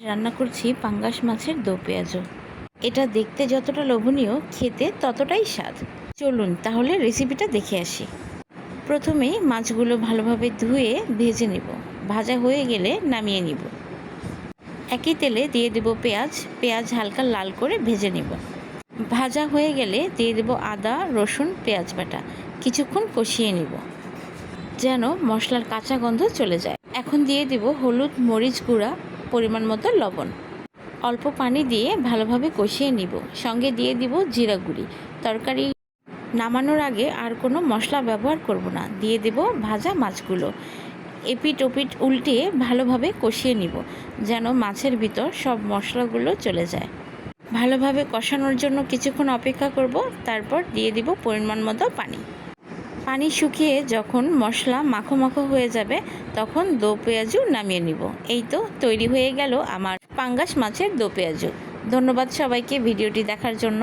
রান্না করছি পাঙ্গাস মাছের দো পেঁয়াজু। এটা দেখতে যতটা লোভনীয়, খেতে ততটাই স্বাদ। চলুন তাহলে রেসিপিটা দেখে আসি। প্রথমেই মাছগুলো ভালোভাবে ধুয়ে ভেজে নেব। ভাজা হয়ে গেলে নামিয়ে নিব। একই তেলে দিয়ে দেব পেঁয়াজ হালকা লাল করে ভেজে নেব। ভাজা হয়ে গেলে দিয়ে দেব আদা, রসুন, পেঁয়াজ বাটা। কিছুক্ষণ কষিয়ে নেব যেন মশলার কাঁচা গন্ধ চলে যায়। এখন দিয়ে দেব হলুদ, মরিচ গুঁড়া, পরিমাণ মতো লবণ। অল্প পানি দিয়ে ভালোভাবে কষিয়ে নিব। সঙ্গে দিয়ে দিব জিরা গুঁড়ি। তরকারি নামানোর আগে আর কোনো মশলা ব্যবহার করব না। দিয়ে দেব ভাজা মাছগুলো। এপিট ওপিট উল্টিয়ে ভালোভাবে কষিয়ে নিব যেন মাছের ভিতর সব মশলাগুলো চলে যায়। ভালোভাবে কষানোর জন্য কিছুক্ষণ অপেক্ষা করব। তারপর দিয়ে দিব পরিমাণ মতো পানি। পানি শুকিয়ে যখন মশলা মাখো মাখো হয়ে যাবে তখন দো পেঁয়াজু নামিয়ে নিব। এই তো তৈরি হয়ে গেল আমার পাঙ্গাস মাছের দো পেঁয়াজু। ধন্যবাদ সবাইকে ভিডিওটি দেখার জন্য।